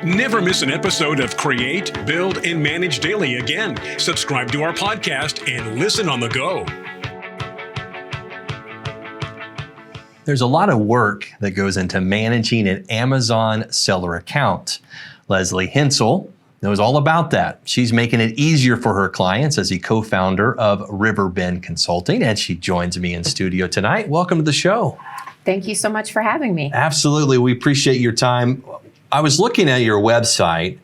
Never miss an episode of Create, Build, and Manage Daily again. Subscribe to our podcast and listen on the go. There's a lot of work that goes into managing an Amazon seller account. Leslie Hensel knows all about that. She's making it easier for her clients as the co-founder of Riverbend Consulting, and she joins me in studio tonight. Welcome to the show. Thank you so much for having me. Absolutely. We appreciate your time. I was looking at your website,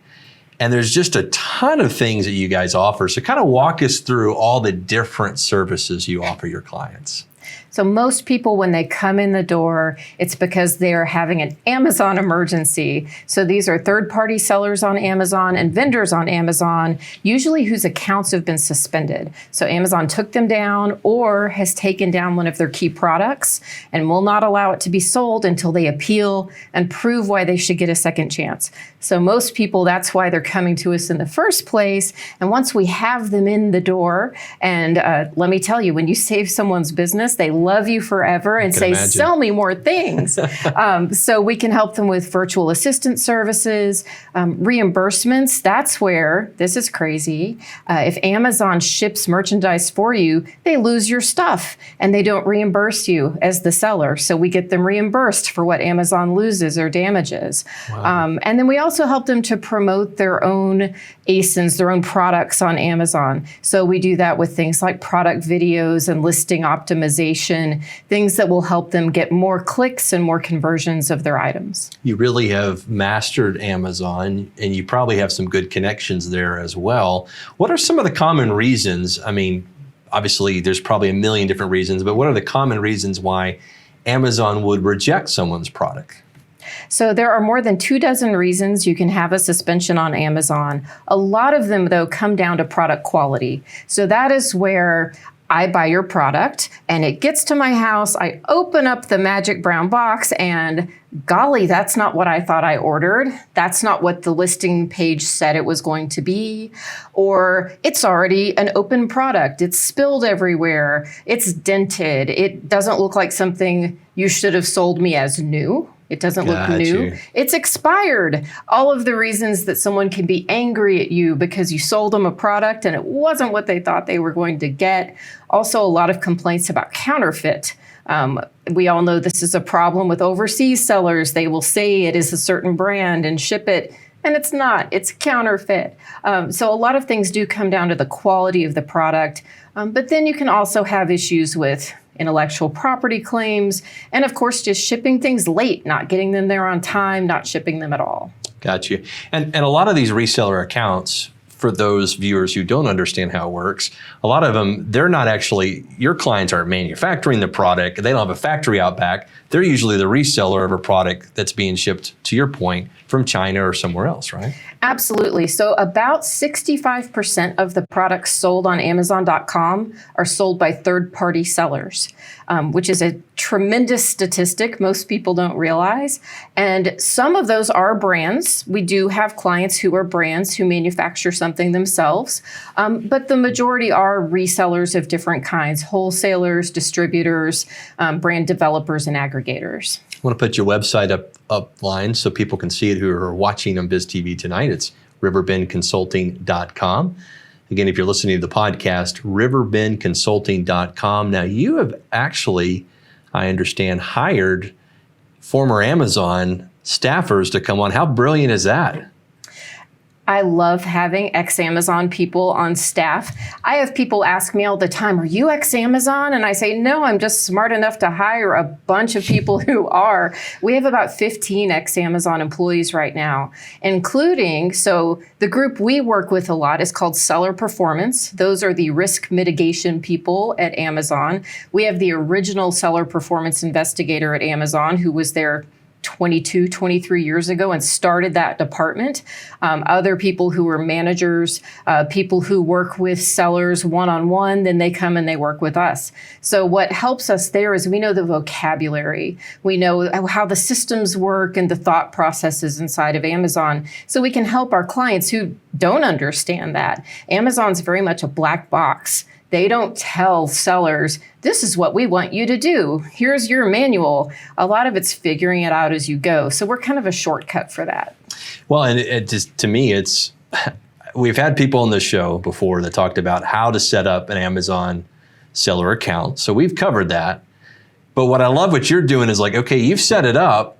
and there's just a ton of things that you guys offer. So kind of walk us through all the different services you offer your clients. So most people, when they come in the door, it's because they're having an Amazon emergency. So these are third-party sellers on Amazon and vendors on Amazon, usually whose accounts have been suspended. So Amazon took them down or has taken down one of their key products and will not allow it to be sold until they appeal and prove why they should get a second chance. So most people, that's why they're coming to us in the first place. And once we have them in the door, and let me tell you, when you save someone's business, they love you forever and say, imagine. Sell me more things. So we can help them with virtual assistant services, reimbursements. That's where, this is crazy, if Amazon ships merchandise for you, they lose your stuff and they don't reimburse you as the seller. So we get them reimbursed for what Amazon loses or damages. Wow. And then we also help them to promote their own ASINs, their own products on Amazon. So we do that with things like product videos and listing optimization, things that will help them get more clicks and more conversions of their items. You really have mastered Amazon, and you probably have some good connections there as well. What are some of the common reasons? I mean, obviously there's probably a million different reasons, but what are the common reasons why Amazon would reject someone's product? So there are more than 24 reasons you can have a suspension on Amazon. A lot of them, though, come down to product quality. So that is where I buy your product and it gets to my house, I open up the magic brown box and golly, that's not what I thought I ordered. That's not what the listing page said it was going to be. Or it's already an open product. It's spilled everywhere. It's dented. It doesn't look like something you should have sold me as new. It doesn't look new. It's expired. All of the reasons that someone can be angry at you because you sold them a product and it wasn't what they thought they were going to get. Also, a lot of complaints about counterfeit. We all know this is a problem with overseas sellers. They will say it is a certain brand and ship it, and it's not. It's counterfeit. So a lot of things do come down to the quality of the product. But then you can also have issues with intellectual property claims, and of course, just shipping things late, not getting them there on time, not shipping them at all. Got you. And a lot of these reseller accounts, for those viewers who don't understand how it works, a lot of them, they're not actually, your clients aren't manufacturing the product. They don't have a factory out back. They're usually the reseller of a product that's being shipped, to your point, from China or somewhere else, right? Absolutely. So about 65% of the products sold on Amazon.com are sold by third-party sellers, which is a tremendous statistic most people don't realize. And some of those are brands. We do have clients who are brands who manufacture something themselves, but the majority are resellers of different kinds, wholesalers, distributors, brand developers, and aggregators. I want to put your website upline so people can see it who are watching on BizTV tonight. It's riverbendconsulting.com. Again, if you're listening to the podcast, riverbendconsulting.com. Now, you have actually, I understand, hired former Amazon staffers to come on. How brilliant is that? I love having ex-Amazon people on staff. I have people ask me all the time, are you ex-Amazon? And I say, no, I'm just smart enough to hire a bunch of people who are. We have about 15 ex-Amazon employees right now, including, so the group we work with a lot is called Seller Performance. Those are the risk mitigation people at Amazon. We have the original Seller Performance investigator at Amazon who was there 22, 23 years ago and started that department. Other people who are managers, people who work with sellers one-on-one, then they come and they work with us. So what helps us there is we know the vocabulary. We know how the systems work and the thought processes inside of Amazon. So we can help our clients who don't understand that. Amazon's very much a black box. They don't tell sellers, this is what we want you to do. Here's your manual. A lot of it's figuring it out as you go. So we're kind of a shortcut for that. Well, and it just, to me, it's, we've had people on the show before that talked about how to set up an Amazon seller account. So we've covered that. But what I love what you're doing is like, okay, you've set it up.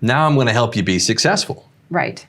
Now I'm going to help you be successful. Right.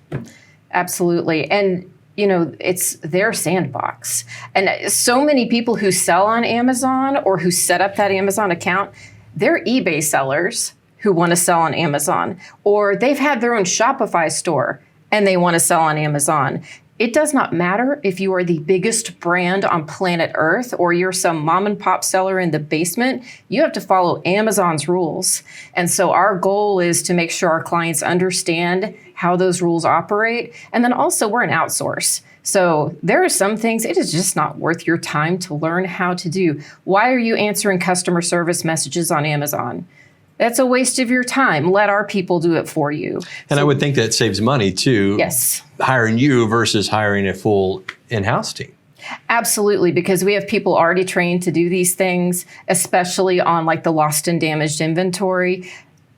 Absolutely. And you know, it's their sandbox. And so many people who sell on Amazon or who set up that Amazon account, they're eBay sellers who want to sell on Amazon, or they've had their own Shopify store and they want to sell on Amazon. It does not matter if you are the biggest brand on planet Earth or you're some mom and pop seller in the basement, you have to follow Amazon's rules. And so our goal is to make sure our clients understand how those rules operate. And then also we're an outsource. So there are some things it is just not worth your time to learn how to do. Why are you answering customer service messages on Amazon? That's a waste of your time. Let our people do it for you. And I would think that saves money too. Yes. Hiring you versus hiring a full in-house team. Absolutely, because we have people already trained to do these things, especially on like the lost and damaged inventory.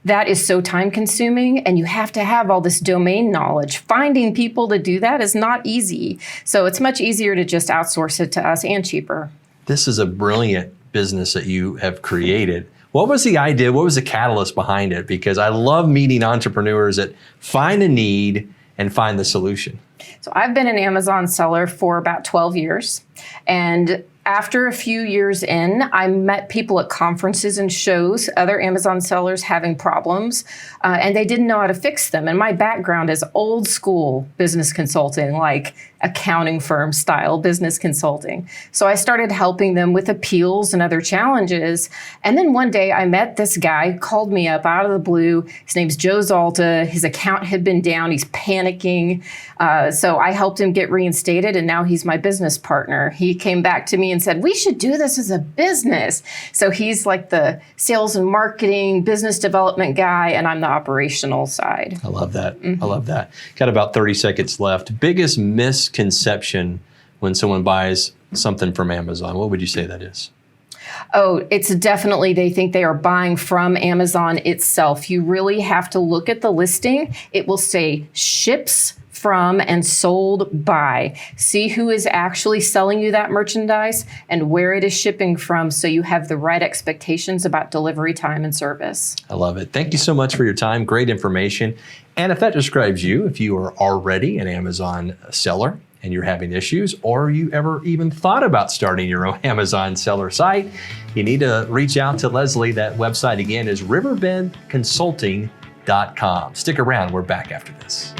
That is so time consuming and you have to have all this domain knowledge. Finding people to do that is not easy. So it's much easier to just outsource it to us and cheaper. This is a brilliant business that you have created. What was the idea? What was the catalyst behind it? Because I love meeting entrepreneurs that find a need and find the solution. So I've been an Amazon seller for about 12 years. And after a few years in, I met people at conferences and shows, other Amazon sellers having problems, and they didn't know how to fix them. And my background is old school business consulting, like accounting firm style business consulting. So I started helping them with appeals and other challenges. And then one day I met this guy, called me up out of the blue. His name's Joe Zalta. His account had been down. He's panicking. So I helped him get reinstated, and now he's my business partner. He came back to me and said, we should do this as a business. So he's like the sales and marketing, business development guy, and I'm the operational side. I love that. I love that. Got about 30 seconds left. Biggest misconception when someone buys something from Amazon, what would you say that is? Oh, it's definitely they think they are buying from Amazon itself. You really have to look at the listing. It will say ships from and sold by. See who is actually selling you that merchandise and where it is shipping from so you have the right expectations about delivery time and service. I love it. Thank you so much for your time. Great information. And if that describes you, if you are already an Amazon seller and you're having issues, or you ever even thought about starting your own Amazon seller site, you need to reach out to Leslie. That website again is riverbendconsulting.com. Stick around. We're back after this.